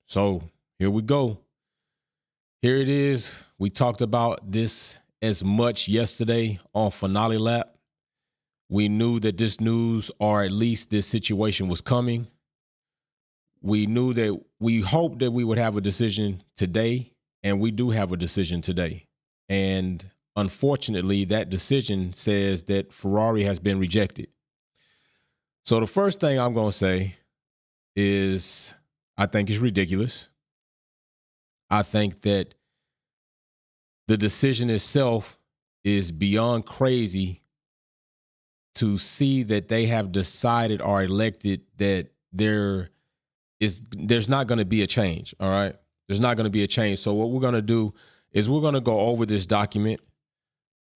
So here we go. Here it is. We talked about this as much yesterday on Finale Lap. We knew that this news, or at least this situation, was coming. We knew that we hoped that we would have a decision today, and we do have a decision today. And unfortunately, that decision says that Ferrari has been rejected. So the first thing I'm going to say is I think it's ridiculous. I think that the decision itself is beyond crazy to see that they have decided or elected that there's not going to be a change. All right. There's not going to be a change. So what we're going to do is we're going to go over this document.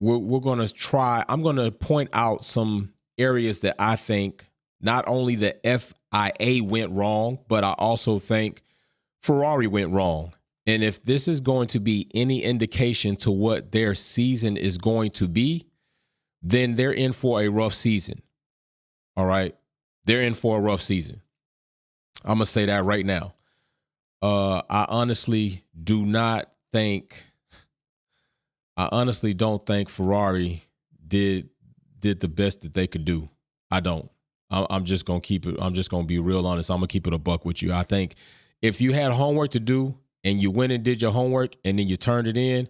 We're going to try. I'm going to point out some areas that I think not only the FIA went wrong, but I also think Ferrari went wrong. And if this is going to be any indication to what their season is going to be, then they're in for a rough season. All right. They're in for a rough season. I'm going to say that right now. I honestly don't think Ferrari did the best that they could do. I don't. I'm just going to keep it. I'm just going to be real honest. I'm going to keep it a buck with you. I think if you had homework to do and you went and did your homework and then you turned it in,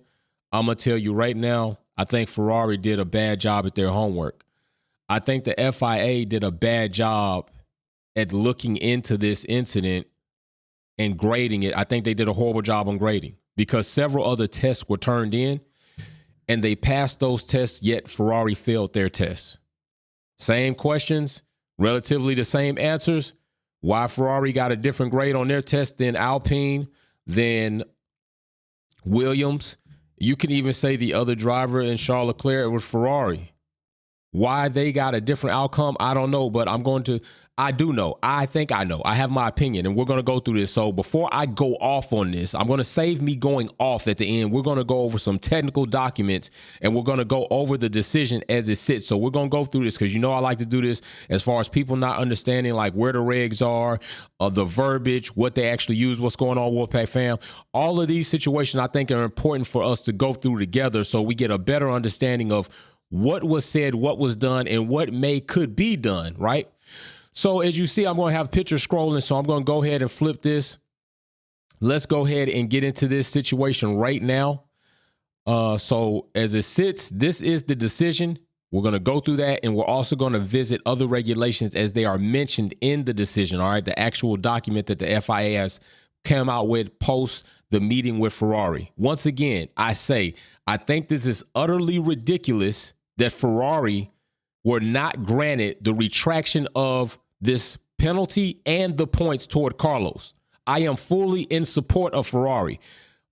I'm going to tell you right now, I think Ferrari did a bad job at their homework. I think the FIA did a bad job at looking into this incident and grading it. I think they did a horrible job on grading because several other tests were turned in and they passed those tests, yet Ferrari failed their tests. Same questions, relatively the same answers. Why Ferrari got a different grade on their test than Alpine, than Williams. You can even say the other driver in Charles Leclerc with Ferrari. Why they got a different outcome, I don't know, but I do know. I think I know. I have my opinion, and we're going to go through this. So before I go off on this, I'm going to save me going off at the end. We're going to go over some technical documents, and we're going to go over the decision as it sits. So we're going to go through this because I like to do this as far as people not understanding like where the regs are, the verbiage, what they actually use, what's going on, Wolfpack fam. All of these situations I think are important for us to go through together so we get a better understanding of what was said, what was done, and what could be done, right? So as you see, I'm going to have pictures scrolling, so I'm going to go ahead and flip this. Let's go ahead and get into this situation right now. So as it sits, this is the decision. We're going to go through that, and we're also going to visit other regulations as they are mentioned in the decision, all right? The actual document that the FIA has come out with post the meeting with Ferrari. Once again, I think this is utterly ridiculous that Ferrari were not granted the retraction of this penalty and the points toward Carlos. I am fully in support of Ferrari,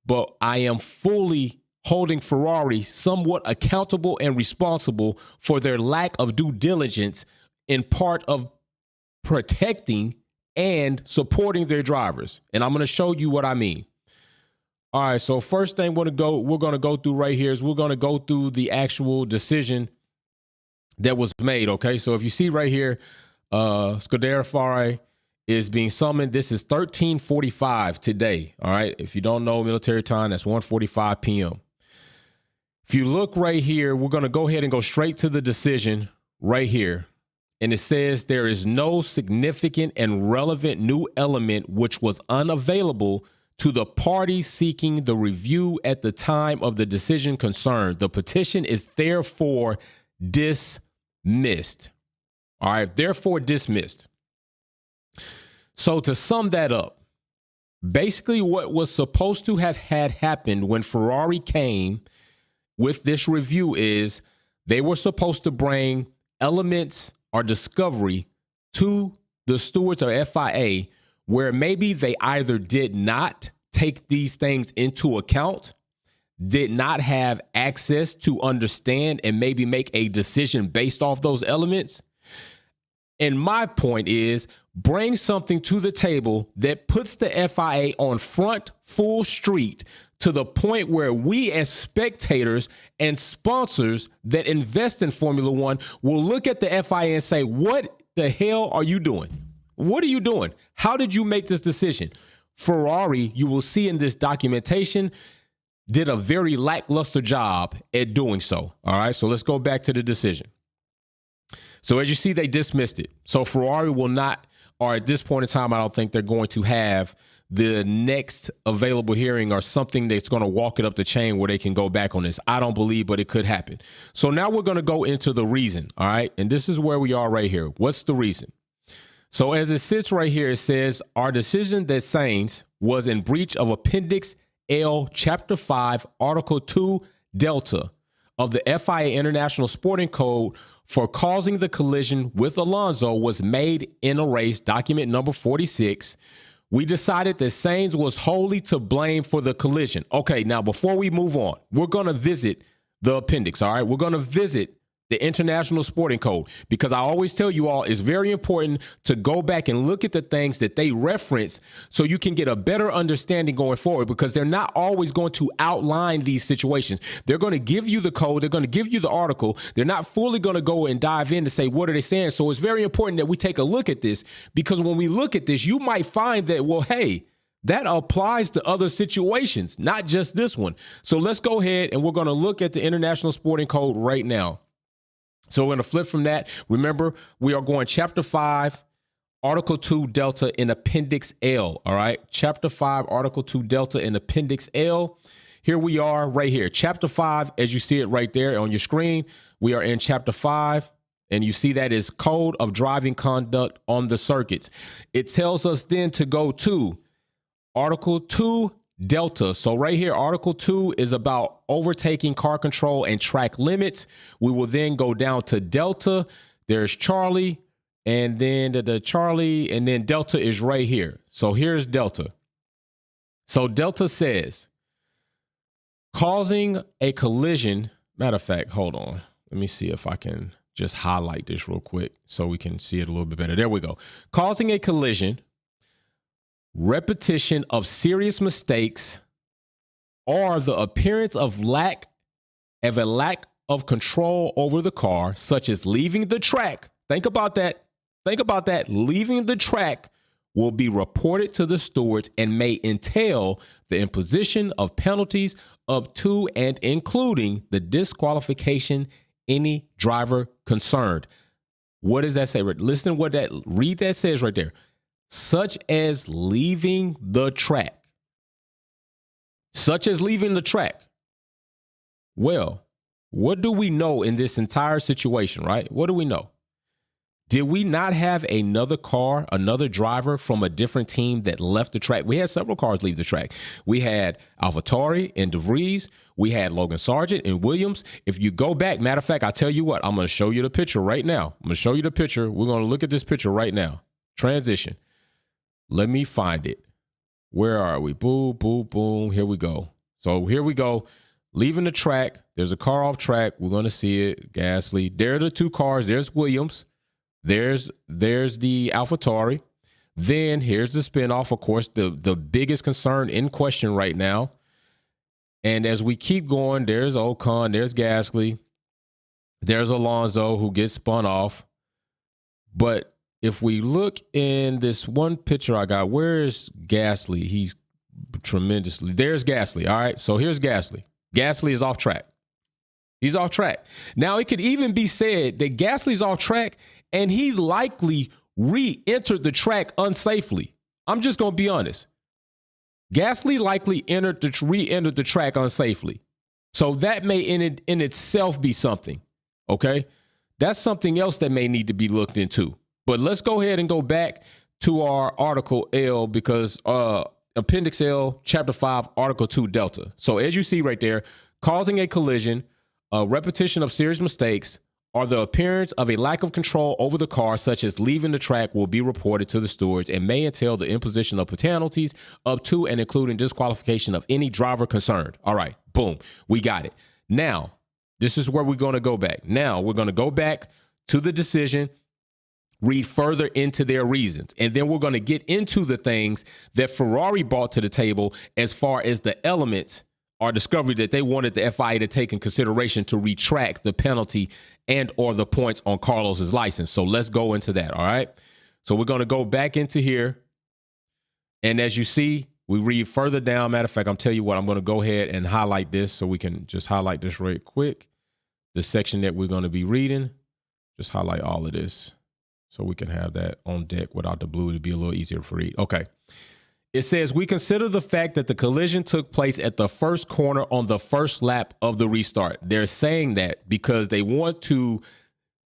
but I am fully holding Ferrari somewhat accountable and responsible for their lack of due diligence in part of protecting and supporting their drivers. And I'm going to show you what I mean. All right, so first thing we're going to go through right here is we're going to go through the actual decision that was made, okay? So if you see right here, Scuderia Ferrari is being summoned. This is 13:45 today, all right? If you don't know military time, that's 1:45 p.m. If you look right here, we're going to go ahead and go straight to the decision right here. And it says there is no significant and relevant new element which was unavailable to the party seeking the review at the time of the decision concerned. The petition is therefore dismissed. All right, therefore dismissed. So to sum that up, basically what was supposed to have had happened when Ferrari came with this review is they were supposed to bring elements or discovery to the stewards or FIA where maybe they either did not take these things into account, did not have access to understand and maybe make a decision based off those elements. And my point is bring something to the table that puts the FIA on front full street to the point where we as spectators and sponsors that invest in Formula One will look at the FIA and say, what the hell are you doing? What are you doing? How did you make this decision? Ferrari, you will see in this documentation, did a very lackluster job at doing so. All right, so let's go back to the decision. So as you see, they dismissed it. So Ferrari will not, or at this point in time, I don't think they're going to have the next available hearing or something that's going to walk it up the chain where they can go back on this. I don't believe, but it could happen. So now we're going to go into the reason. All right, and this is where we are right here. What's the reason? So as it sits right here, it says our decision that Sainz was in breach of Appendix L, Chapter 5, Article 2, Delta of the FIA International Sporting Code for causing the collision with Alonso was made in a race, document number 46. We decided that Sainz was wholly to blame for the collision. Okay, now before we move on, we're going to visit the appendix, all right? We're going to visit the International Sporting Code, because I always tell you all it's very important to go back and look at the things that they reference so you can get a better understanding going forward, because they're not always going to outline these situations. They're going to give you the code. They're going to give you the article. They're not fully going to go and dive in to say, what are they saying? So it's very important that we take a look at this, because when we look at this, you might find that, well, hey, that applies to other situations, not just this one. So let's go ahead and we're going to look at the International Sporting Code right now. So we're going to flip from that. Remember, we are going Chapter 5, Article 2, Delta in Appendix L. All right. Chapter 5, Article 2, Delta in Appendix L. Here we are right here. Chapter 5, as you see it right there on your screen, we are in Chapter 5. And you see that is Code of Driving Conduct on the Circuits. It tells us then to go to Article 2, Delta. So right here, Article 2 is about overtaking car control and track limits. We will then go down to Delta. There's Charlie, and then the Charlie, and then Delta is right here. So here's Delta. So Delta says, causing a collision. Matter of fact, hold on. Let me see if I can just highlight this real quick so we can see it a little bit better. There we go. Causing a collision, repetition of serious mistakes, or the appearance of a lack of control over the car, such as leaving the track. Think about that. Think about that. Leaving the track will be reported to the stewards and may entail the imposition of penalties up to and including the disqualification any driver concerned. What does that say? Listen what that read that says right there. Such as leaving the track. Such as leaving the track. Well, what do we know in this entire situation, right? What do we know? Did we not have another car, another driver from a different team that left the track? We had several cars leave the track. We had AlphaTauri and DeVries. We had Logan Sargent and Williams. If you go back, matter of fact, I'll tell you what, I'm going to show you the picture right now. I'm going to show you the picture. We're going to look at this picture right now. Transition. Let me find it. Where are we? Boom, boom, boom. Here we go. So here we go. Leaving the track. There's a car off track. We're going to see it. Gasly. There are the two cars. There's Williams. There's the AlphaTauri. Then here's the spinoff, of course, the biggest concern in question right now. And as we keep going, there's Ocon, there's Gasly, there's Alonso who gets spun off. But if we look in this one picture I got, where's Gasly? He's tremendously. There's Gasly. All right. So here's Gasly. Gasly is off track. He's off track. Now, it could even be said that Gasly's off track and he likely re-entered the track unsafely. I'm just going to be honest. Gasly likely re-entered the track unsafely. So that may in itself be something. Okay. That's something else that may need to be looked into. But let's go ahead and go back to our Article L, because Appendix L, Chapter 5, Article 2, Delta. So as you see right there, causing a collision, a repetition of serious mistakes, or the appearance of a lack of control over the car, such as leaving the track, will be reported to the stewards and may entail the imposition of penalties up to and including disqualification of any driver concerned. All right, boom, we got it. Now, this is where we're going to go back. Now, we're going to go back to the decision, read further into their reasons, and then we're going to get into the things that Ferrari brought to the table as far as the elements or discovery that they wanted the FIA to take in consideration to retract the penalty and or the points on Carlos's license. So let's go into that, all right? So we're going to go back into here. And as you see, we read further down. Matter of fact, I'm telling you what, I'm going to go ahead and highlight this so we can just highlight this right quick. The section that we're going to be reading, just highlight all of this so we can have that on deck without the blue to be a little easier to read. Okay. It says, we consider the fact that the collision took place at the first corner on the first lap of the restart. They're saying that because they want to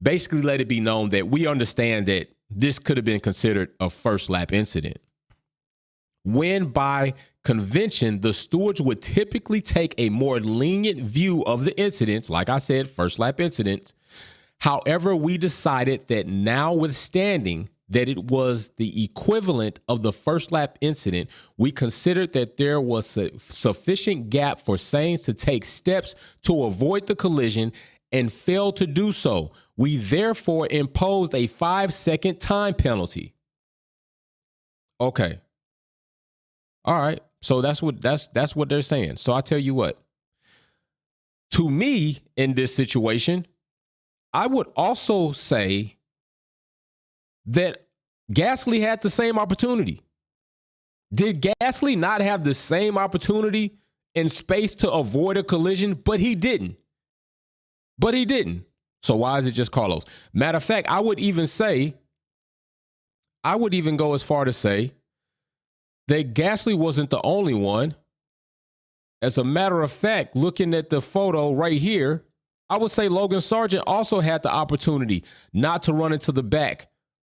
basically let it be known that we understand that this could have been considered a first lap incident. When by convention, the stewards would typically take a more lenient view of the incidents, like I said, first lap incidents. However, we decided that notwithstanding that it was the equivalent of the first lap incident, we considered that there was a sufficient gap for Sainz to take steps to avoid the collision and failed to do so. We therefore imposed a 5-second time penalty. Okay. All right. So that's what they're saying. So I tell you what, to me in this situation, I would also say that Gasly had the same opportunity. Did Gasly not have the same opportunity in space to avoid a collision? But he didn't. So why is it just Carlos? Matter of fact, I would even go as far to say that Gasly wasn't the only one. As a matter of fact, looking at the photo right here, I would say Logan Sargent also had the opportunity not to run into the back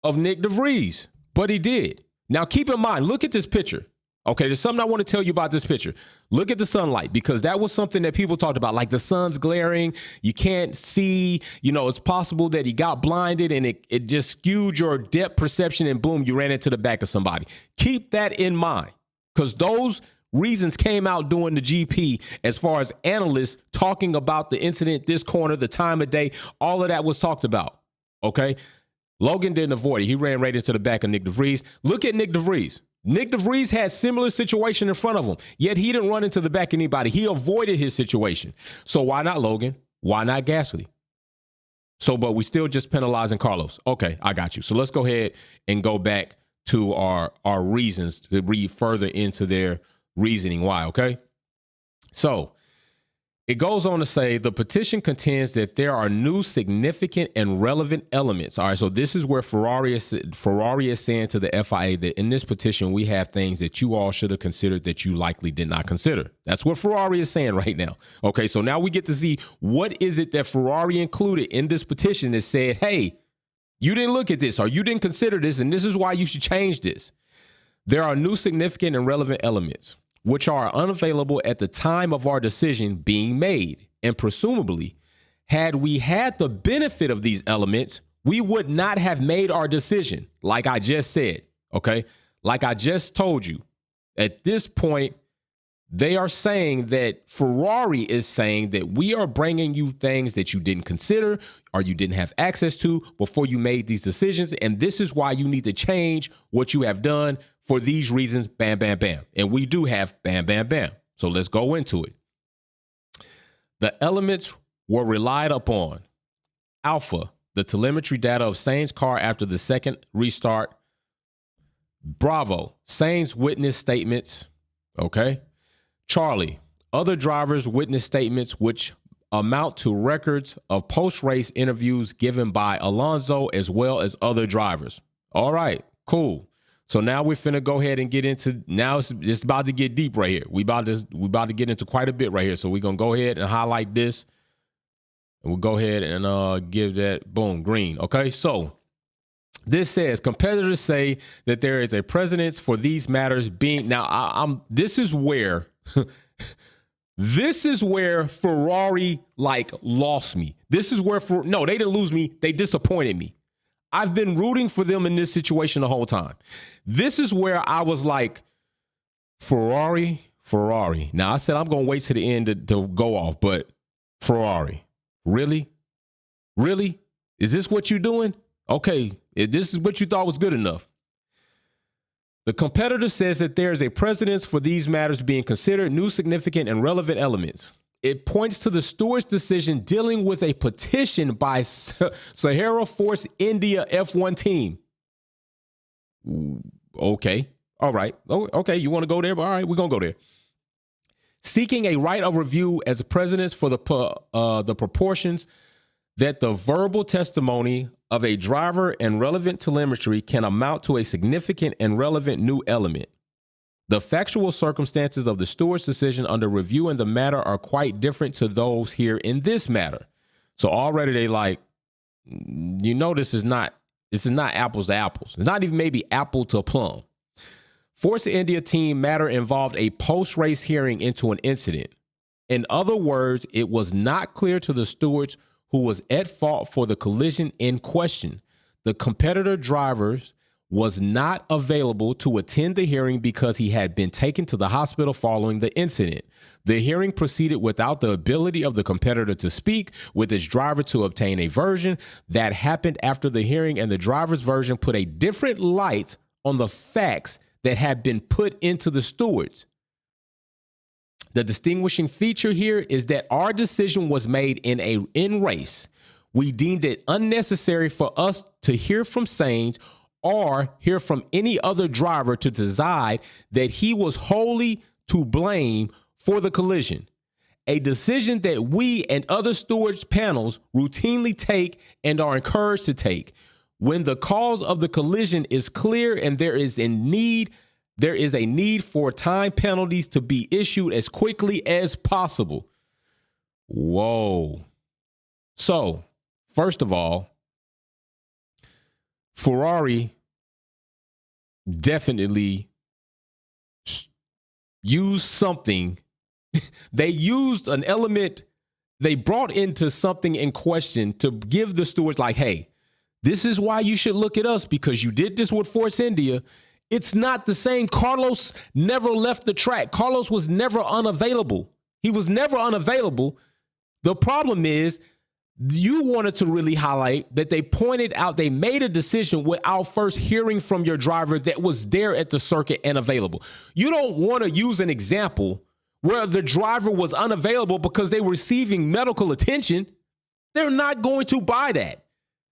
of Nick DeVries, but he did. Now, keep in mind, look at this picture. Okay, there's something I want to tell you about this picture. Look at the sunlight, because that was something that people talked about, like the sun's glaring. You can't see, it's possible that he got blinded and it just skewed your depth perception and boom, you ran into the back of somebody. Keep that in mind, because those reasons came out during the GP as far as analysts talking about the incident, this corner, the time of day, all of that was talked about. Okay. Logan didn't avoid it. He ran right into the back of Nick DeVries. Look at Nick DeVries. Nick DeVries had similar situation in front of him, yet he didn't run into the back of anybody. He avoided his situation. So why not Logan? Why not Gasly? So, but we still just penalizing Carlos. Okay, I got you. So let's go ahead and go back to our reasons to read further into their reasoning why, okay? So it goes on to say the petition contends that there are new significant and relevant elements. All right, so this is where Ferrari is saying to the FIA that in this petition, we have things that you all should have considered that you likely did not consider. That's what Ferrari is saying right now. Okay, so now we get to see what is it that Ferrari included in this petition that said, hey, you didn't look at this or you didn't consider this, and this is why you should change this. There are new significant and relevant elements which are unavailable at the time of our decision being made. And presumably, had we had the benefit of these elements, we would not have made our decision, like I just said, okay? Like I just told you. At this point, they are saying that Ferrari is saying that we are bringing you things that you didn't consider or you didn't have access to before you made these decisions. And this is why you need to change what you have done for these reasons, bam, bam, bam. And we do have bam, bam, bam. So let's go into it. The elements were relied upon. Alpha, the telemetry data of Sainz's car after the second restart. Bravo, Sainz witness statements. Okay. Charlie, other drivers' witness statements, which amount to records of post-race interviews given by Alonso as well as other drivers. All right, cool. So now we're finna go ahead and get into, now it's about to get deep right here. We about to get into quite a bit right here. So we're gonna go ahead and highlight this, and we'll go ahead and give that, boom, green. Okay, so this says competitors say that there is a precedence for these matters being, now this is where Ferrari lost me. This is where, no, they didn't lose me. They disappointed me. I've been rooting for them in this situation the whole time. This is where I was like, Ferrari. Now I said I'm going to wait to the end to go off, but Ferrari, really? Is this what you're doing? Okay, if this is what you thought was good enough. The competitor says that there is a precedence for these matters being considered new, significant, and relevant elements. It points to the Steward's decision dealing with a petition by Sahara Force India F1 team. Okay. All right. Oh, okay. You want to go there? All right, we're going to go there. Seeking a right of review as a precedent for the proportions that the verbal testimony of a driver and relevant telemetry can amount to a significant and relevant new element. The factual circumstances of the steward's decision under review in the matter are quite different to those here in this matter. So already they like, this is not apples to apples. It's not even maybe apple to plum. Force India team matter involved a post-race hearing into an incident. In other words, it was not clear to the stewards who was at fault for the collision in question. The competitor drivers was not available to attend the hearing because he had been taken to the hospital following the incident. The hearing proceeded without the ability of the competitor to speak with its driver to obtain a version. That happened after the hearing, and the driver's version put a different light on the facts that had been put into the stewards. The distinguishing feature here is that our decision was made in race. We deemed it unnecessary for us to hear from Sainz or hear from any other driver to decide that he was wholly to blame for the collision, a decision that we and other stewards panels routinely take and are encouraged to take. When the cause of the collision is clear and there is a need for time penalties to be issued as quickly as possible. Whoa. So, first of all, Ferrari definitely used something. They used an element they brought into something in question to give the stewards like, hey, this is why you should look at us because you did this with Force India. It's not the same. Carlos never left the track. Carlos was never unavailable. He was never unavailable. The problem is you wanted to really highlight that they pointed out they made a decision without first hearing from your driver that was there at the circuit and available. You don't want to use an example where the driver was unavailable because they were receiving medical attention. They're not going to buy that.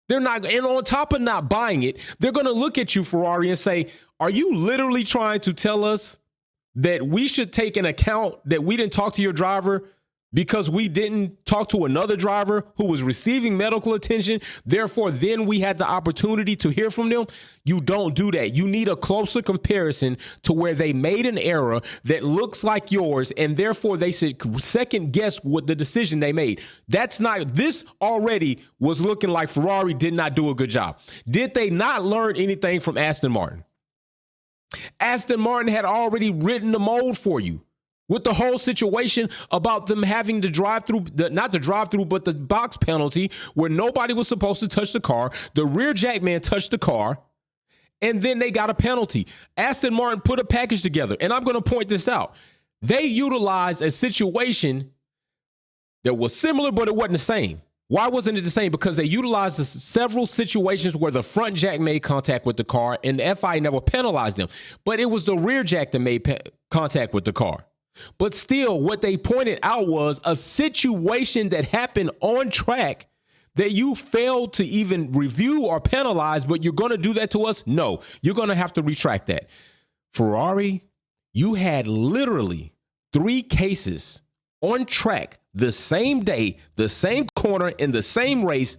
They're not, and on top of not buying it, they're going to look at you, Ferrari, and say, are you literally trying to tell us that we should take an account that we didn't talk to your driver because we didn't talk to another driver who was receiving medical attention? Therefore, then we had the opportunity to hear from them. You don't do that. You need a closer comparison to where they made an error that looks like yours, and therefore they should second guess what the decision they made. This already was looking like Ferrari did not do a good job. Did they not learn anything from Aston Martin? Aston Martin had already written the mold for you with the whole situation about them having to drive through, not the drive through, but the box penalty where nobody was supposed to touch the car. The rear jack man touched the car, and then they got a penalty. Aston Martin put a package together, and I'm going to point this out. They utilized a situation that was similar, but it wasn't the same. Why wasn't it the same? Because they utilized several situations where the front jack made contact with the car, and the FIA never penalized them. But it was the rear jack that made contact with the car. But still, what they pointed out was a situation that happened on track that you failed to even review or penalize, but you're going to do that to us? No, you're going to have to retract that. Ferrari, you had literally 3 cases on track the same day, the same corner, in the same race.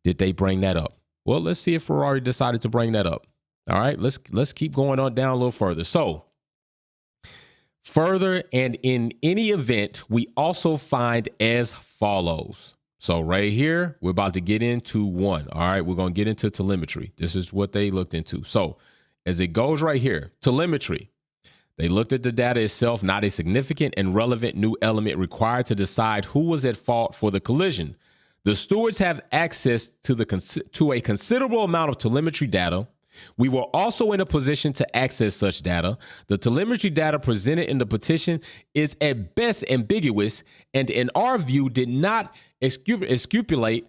Did they bring that up? Well, let's see if Ferrari decided to bring that up. All right, let's keep going on down a little further. So, further, and in any event, we also find as follows. So right here, we're about to get into one. All right, we're going to get into telemetry. This is what they looked into. So as it goes right here, telemetry. They looked at the data itself, not a significant and relevant new element required to decide who was at fault for the collision. The stewards have access to a considerable amount of telemetry data. We were also in a position to access such data. The telemetry data presented in the petition is at best ambiguous and in our view did not exculpate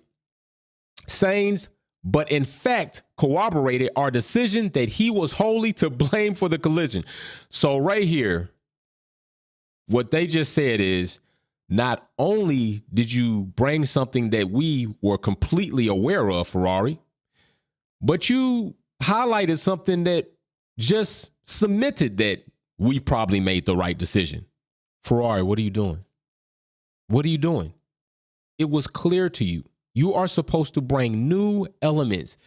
Sainz, but in fact corroborated our decision that he was wholly to blame for the collision. So right here, what they just said is, not only did you bring something that we were completely aware of, Ferrari, but you highlighted something that just submitted that we probably made the right decision. Ferrari, what are you doing? What are you doing? It was clear to you. You are supposed to bring new elements,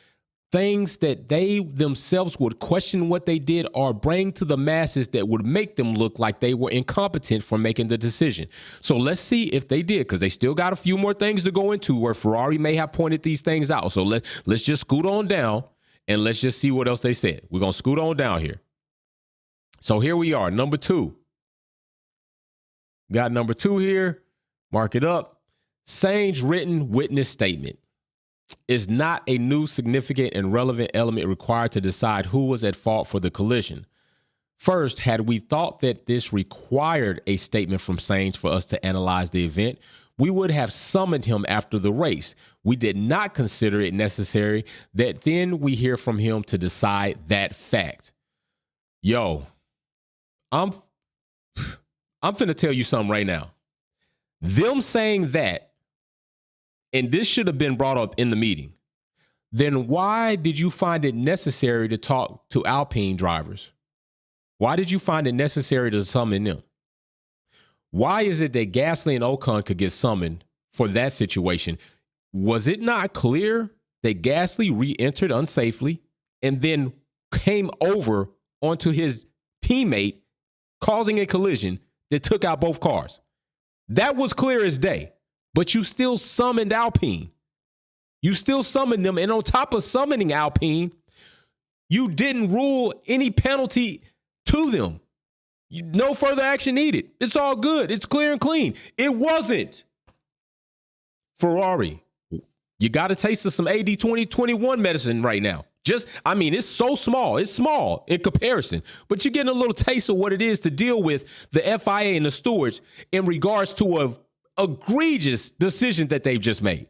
things that they themselves would question what they did or bring to the masses that would make them look like they were incompetent for making the decision. So let's see if they did, because they still got a few more things to go into where Ferrari may have pointed these things out. So let's just scoot on down and let's just see what else they said. We're going to scoot on down here. So here we are, number 2. Got number 2 here. Mark it up. Sainz written witness statement is not a new, significant, and relevant element required to decide who was at fault for the collision. First, had we thought that this required a statement from Sainz for us to analyze the event, we would have summoned him after the race. We did not consider it necessary that then we hear from him to decide that fact. Yo, I'm finna tell you something right now. Them saying that, and this should have been brought up in the meeting, then why did you find it necessary to talk to Alpine drivers? Why did you find it necessary to summon them? Why is it that Gasly and Ocon could get summoned for that situation? Was it not clear that Gasly re-entered unsafely and then came over onto his teammate, causing a collision that took out both cars? That was clear as day. But you still summoned Alpine. You still summoned them. And on top of summoning Alpine, you didn't rule any penalty to them. No further action needed. It's all good. It's clear and clean. It wasn't. Ferrari, you got a taste of some AD 2021 medicine right now. It's so small. It's small in comparison, but you're getting a little taste of what it is to deal with the FIA and the stewards in regards to a egregious decision that they've just made.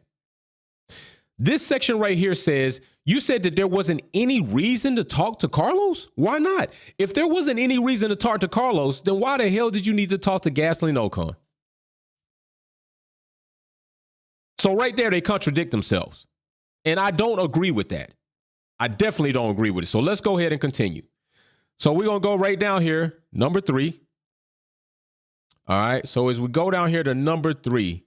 This section right here says, you said that there wasn't any reason to talk to Carlos? Why not? If there wasn't any reason to talk to Carlos, then why the hell did you need to talk to Gasly and Ocon? So right there, they contradict themselves. And I don't agree with that. I definitely don't agree with it. So let's go ahead and continue. So we're going to go right down here, number 3. All right. So as we go down here to number 3,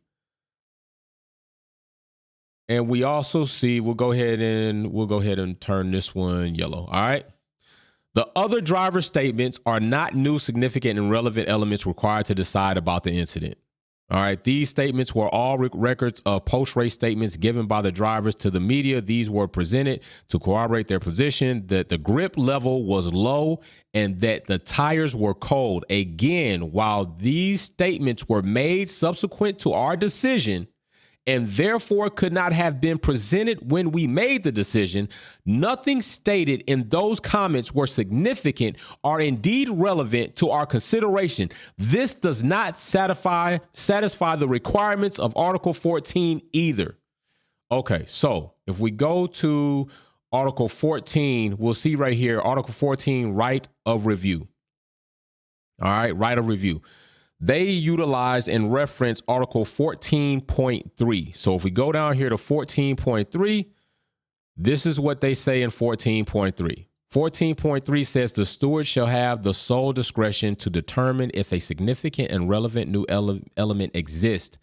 and we also see, we'll go ahead and turn this one yellow. All right. The other driver statements are not new, significant, and relevant elements required to decide about the incident. All right. These statements were all records of post-race statements given by the drivers to the media. These were presented to corroborate their position that the grip level was low and that the tires were cold. Again, while these statements were made subsequent to our decision and therefore could not have been presented when we made the decision, nothing stated in those comments were significant or indeed relevant to our consideration. This does not satisfy the requirements of Article 14 either. Okay, so if we go to Article 14, we'll see right here, Article 14, right of review. All right, right of review. They utilized and referenced Article 14.3. So if we go down here to 14.3, this is what they say in 14.3. 14.3 says the steward shall have the sole discretion to determine if a significant and relevant new element exists.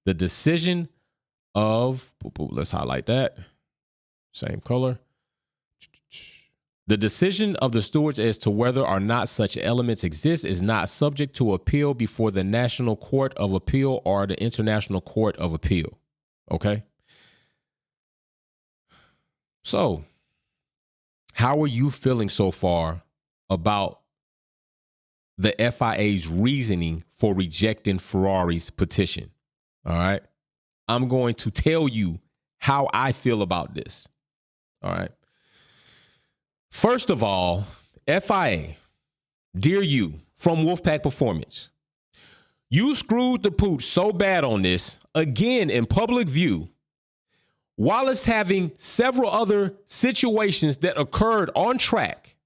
The decision of, let's highlight that, same color. The decision of the stewards as to whether or not such elements exist is not subject to appeal before the National Court of Appeal or the International Court of Appeal. Okay? So, how are you feeling so far about the FIA's reasoning for rejecting Ferrari's petition? All right? I'm going to tell you how I feel about this. All right? First of all, FIA, dear you, from Wolfpack Performance, you screwed the pooch so bad on this, again in public view, while it's having several other situations that occurred on track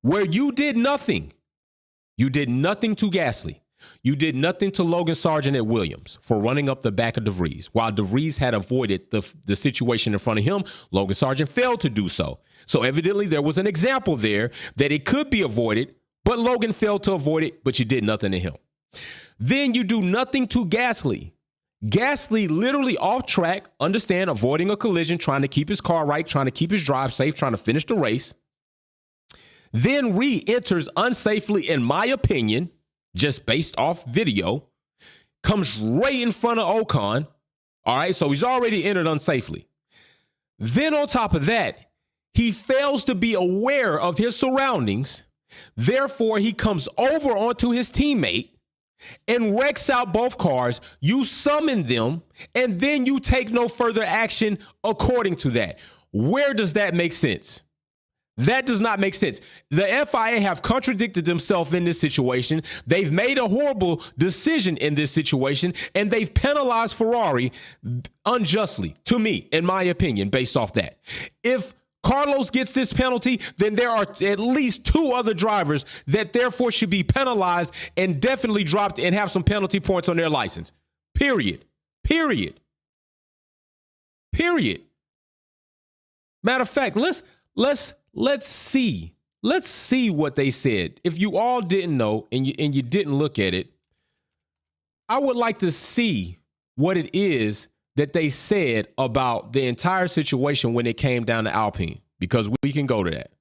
where you did nothing. You did nothing to Gasly. You did nothing to Logan Sargent at Williams for running up the back of DeVries. While DeVries had avoided the situation in front of him, Logan Sargent failed to do so. So evidently there was an example there that it could be avoided, but Logan failed to avoid it, but you did nothing to him. Then you do nothing to Gasly. Gasly literally off track, understand, avoiding a collision, trying to keep his car right, trying to keep his drive safe, trying to finish the race. Then re-enters unsafely, in my opinion, just based off video, comes right in front of Ocon. All right, so he's already entered unsafely. Then on top of that, he fails to be aware of his surroundings. Therefore, he comes over onto his teammate and wrecks out both cars. You summon them, and then you take no further action according to that. Where does that make sense? That does not make sense. The FIA have contradicted themselves in this situation. They've made a horrible decision in this situation, and they've penalized Ferrari unjustly, to me, in my opinion, based off that. If Carlos gets this penalty, then there are at least two other drivers that therefore should be penalized and definitely dropped and have some penalty points on their license. Period. Period. Period. Matter of fact, let's see what they said. If you all didn't know and you didn't look at it, I would like to see what it is that they said about the entire situation when it came down to Alpine, because we can go to that.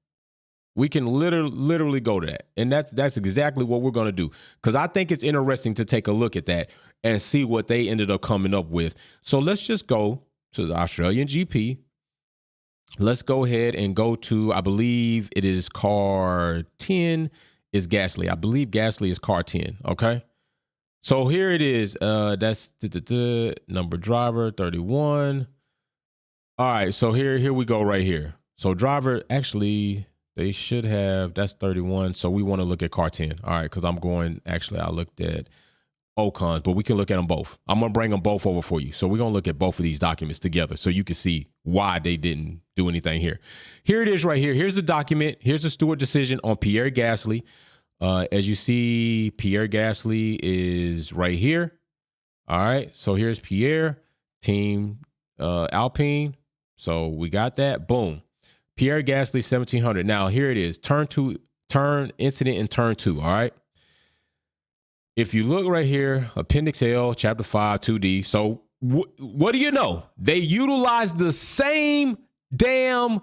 We can literally go to that. And that's exactly what we're going to do, because I think it's interesting to take a look at that and see what they ended up coming up with. So let's just go to the Australian GP. Let's go ahead and go to, I believe it is car 10 is Gasly. I believe Gasly is car 10. Okay. So here it is. That's number driver 31. All right. So here we go right here. So driver, actually, they should have, that's 31. So we want to look at car 10. All right. Because I looked at Ocon, but we can look at them both. I'm going to bring them both over for you. So we're going to look at both of these documents together so you can see why they didn't do anything here. Here it is right here. Here's the document. Here's the Steward decision on Pierre Gasly. As you see, Pierre Gasly is right here. All right. So here's Pierre, team Alpine. So we got that. Boom. Pierre Gasly, 1700. Now here it is. Turn incident in turn 2. All right. If you look right here, Appendix L, Chapter 5, 2D. So what do you know? They utilize the same damn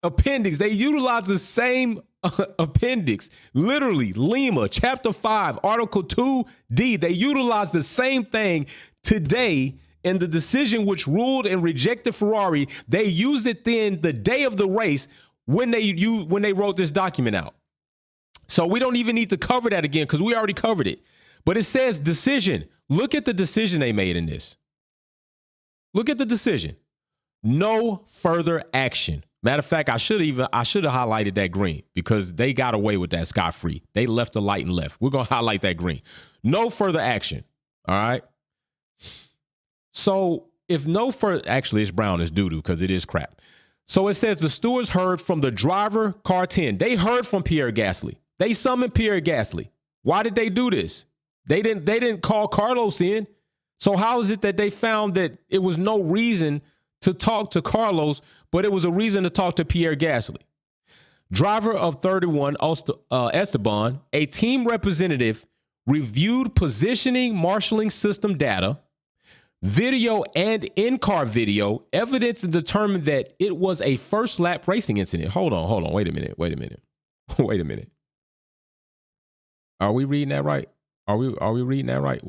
appendix. They utilize the same appendix. Literally, Lima, Chapter 5, Article 2D. They utilize the same thing today in the decision which ruled and rejected Ferrari. They used it then the day of the race when they wrote this document out. So we don't even need to cover that again because we already covered it. But it says decision. Look at the decision they made in this. Look at the decision. No further action. Matter of fact, I should have highlighted that green because they got away with that scot-free. They left the light and left. We're going to highlight that green. No further action. All right. So if no further, actually it's brown, it's doo-doo because it is crap. So it says the stewards heard from the driver, car 10. They heard from Pierre Gasly. They summoned Pierre Gasly. Why did they do this? They didn't call Carlos in. So how is it that they found that it was no reason to talk to Carlos, but it was a reason to talk to Pierre Gasly? Driver of 31, Esteban, a team representative, reviewed positioning marshalling system data, video and in-car video evidence, and determined that it was a first lap racing incident. Hold on. Wait a minute. Are we reading that right? Are we reading that right,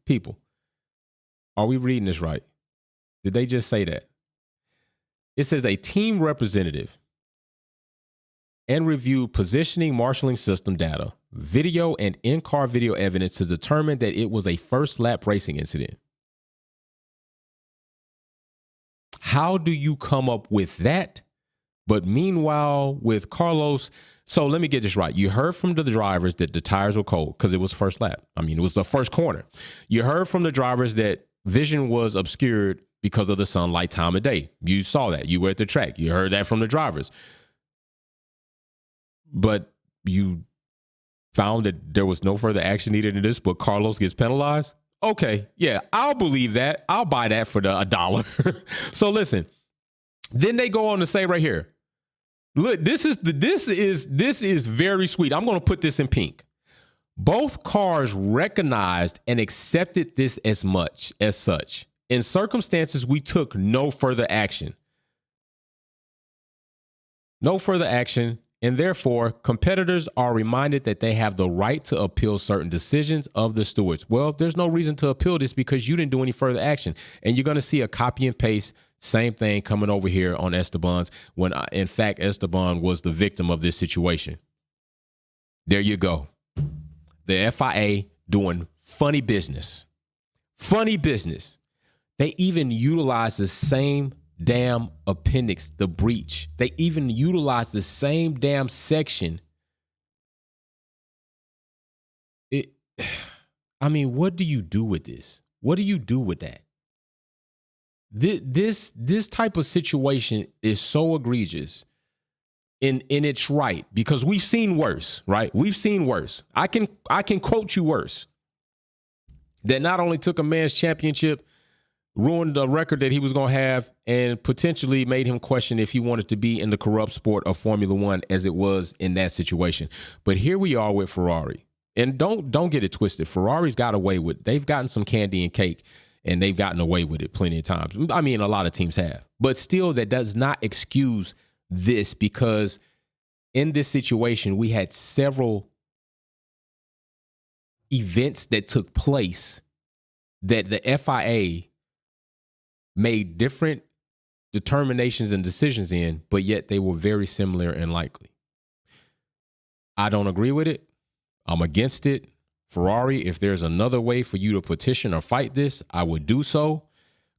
people? Are we reading this right? Did they just say that? It says a team representative and reviewed positioning marshalling system data, video and in-car video evidence to determine that it was a first lap racing incident. How do you come up with that? But meanwhile, with Carlos, so let me get this right. You heard from the drivers that the tires were cold because it was first lap. I mean, it was the first corner. You heard from the drivers that vision was obscured because of the sunlight time of day. You saw that. You were at the track. You heard that from the drivers. But you found that there was no further action needed in this, but Carlos gets penalized. Okay, yeah, I'll believe that. I'll buy that for a dollar. So listen, then they go on to say right here, look, this is very sweet. I'm going to put this in pink. Both cars recognized and accepted this as such. In circumstances, we took no further action. No further action. And therefore, competitors are reminded that they have the right to appeal certain decisions of the stewards. Well, there's no reason to appeal this because you didn't do any further action. And you're going to see a copy and paste, same thing coming over here on Esteban's when, in fact, Esteban was the victim of this situation. There you go. The FIA doing funny business. Funny business. They even utilize the same damn appendix, the breach. They even utilize the same damn section. I mean, what do you do with this? What do you do with that? This type of situation is so egregious. And it's right because we've seen worse, right? We've seen worse. I can quote you worse. That not only took a man's championship, ruined the record that he was going to have, and potentially made him question if he wanted to be in the corrupt sport of Formula One as it was in that situation. But here we are with Ferrari. And don't get it twisted. Ferrari's got away with, they've gotten some candy and cake, and they've gotten away with it plenty of times. I mean, a lot of teams have. But still, that does not excuse this, because in this situation, we had several events that took place that the FIA made different determinations and decisions in, but yet they were very similar and likely. I don't agree with it. I'm against it. Ferrari, if there's another way for you to petition or fight this, I would do so.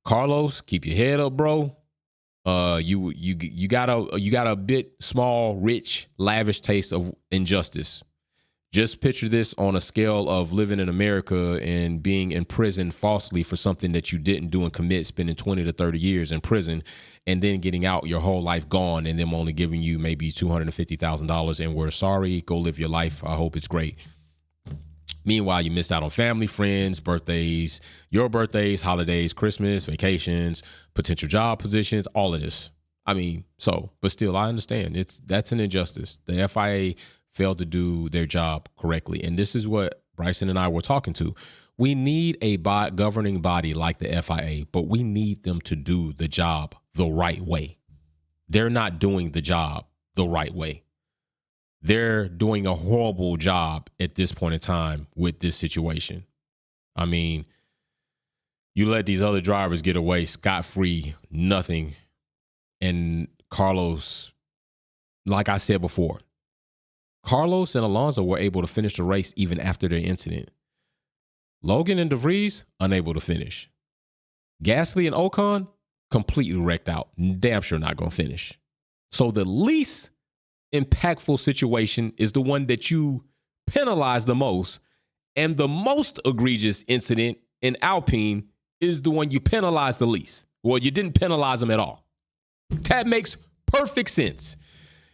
Carlos, keep your head up, bro. You got a bit small, rich, lavish taste of injustice. Just picture this on a scale of living in America and being in prison falsely for something that you didn't do and commit, spending 20 to 30 years in prison, and then getting out, your whole life gone, and them only giving you maybe $250,000, and we're sorry, go live your life. I hope it's great. Meanwhile, you missed out on family, friends, birthdays, your birthdays, holidays, Christmas, vacations, potential job positions, all of this. I mean, but still, I understand. That's an injustice. The FIA failed to do their job correctly. And this is what Bryson and I were talking to. We need a governing body like the FIA, but we need them to do the job the right way. They're not doing the job the right way. They're doing a horrible job at this point in time with this situation. I mean, you let these other drivers get away scot-free, nothing. And Carlos, like I said before, Carlos and Alonso were able to finish the race even after their incident. Logan and DeVries, unable to finish. Gasly and Ocon, completely wrecked out. Damn sure not going to finish. So the least impactful situation is the one that you penalize the most. And the most egregious incident in Alpine is the one you penalize the least. Well, you didn't penalize them at all. That makes perfect sense.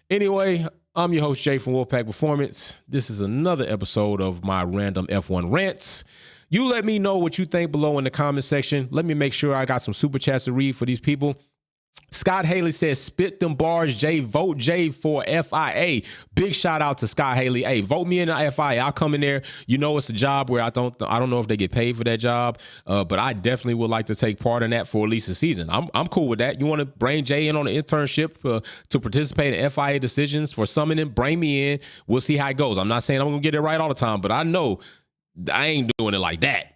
Anyway, I'm your host, Jay from Wolfpack Performance. This is another episode of my random F1 rants. You let me know what you think below in the comment section. Let me make sure I got some super chats to read for these people. Scott Haley says, spit them bars, Jay. Vote Jay for FIA. Big shout out to Scott Haley. Hey, vote me in the FIA. I'll come in there. You know, it's a job where I don't know if they get paid for that job, but I definitely would like to take part in that for at least a season. I'm cool with that. You want to bring Jay in on an internship to participate in FIA decisions for summoning? Bring me in. We'll see how it goes. I'm not saying I'm going to get it right all the time, but I know I ain't doing it like that.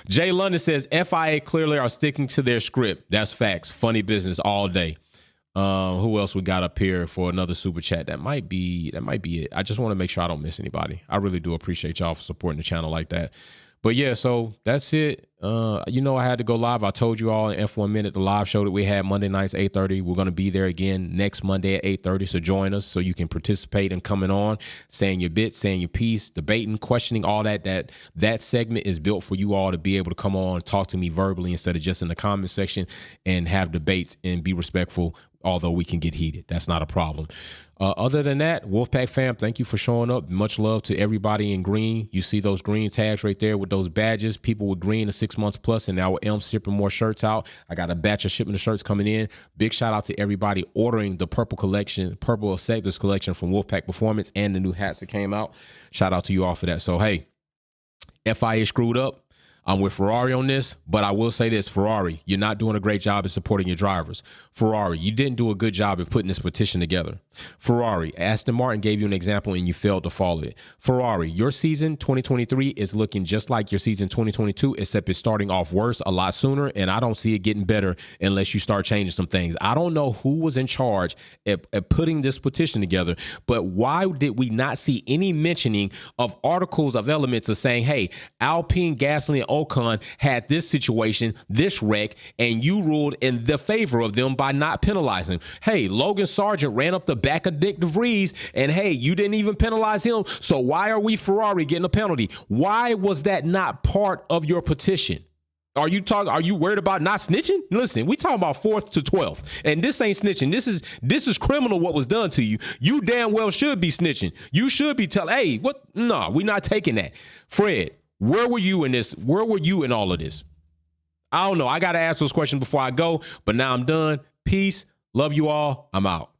Jay London says FIA clearly are sticking to their script. That's facts. Funny business all day. Who else we got up here for another super chat? That might be it. I just want to make sure I don't miss anybody. I really do appreciate y'all for supporting the channel like that. But yeah, so that's it. You know, I had to go live. I told you all in F1 Minute, the live show that we had Monday nights, 8:30. We're going to be there again next Monday at 8:30. So join us so you can participate in coming on, saying your bit, saying your piece, debating, questioning, all that. That segment is built for you all to be able to come on and talk to me verbally instead of just in the comment section and have debates and be respectful. although we can get heated. That's not a problem. Other than that, Wolfpack fam, thank you for showing up. Much love to everybody in green. You see those green tags right there with those badges. People with green are 6 months plus, and now with Elm shipping more shirts out. I got a batch of shipment of shirts coming in. Big shout out to everybody ordering the purple sectors collection from Wolfpack Performance and the new hats that came out. Shout out to you all for that. So, hey, FIA screwed up. I'm with Ferrari on this, but I will say this, Ferrari, you're not doing a great job at supporting your drivers. Ferrari, you didn't do a good job at putting this petition together. Ferrari, Aston Martin gave you an example and you failed to follow it. Ferrari, your season 2023 is looking just like your season 2022, except it's starting off worse a lot sooner, and I don't see it getting better unless you start changing some things. I don't know who was in charge at putting this petition together, but why did we not see any mentioning of articles of elements of saying, hey, Alpine, Gasly, and Ocon had this situation, this wreck, and you ruled in the favor of them by not penalizing. Hey, Logan Sargent ran up the back of Nick DeVries, and hey, you didn't even penalize him. So why are we Ferrari getting a penalty? Why was that not part of your petition? Are you worried about not snitching? Listen, we talking about 4th to 12th, and this ain't snitching. This is criminal what was done to you. You damn well should be snitching. You should be telling, hey, what? No, we're not taking that. Fred, where were you in this? Where were you in all of this? I don't know. I got to ask those questions before I go, but now I'm done. Peace. Love you all. I'm out.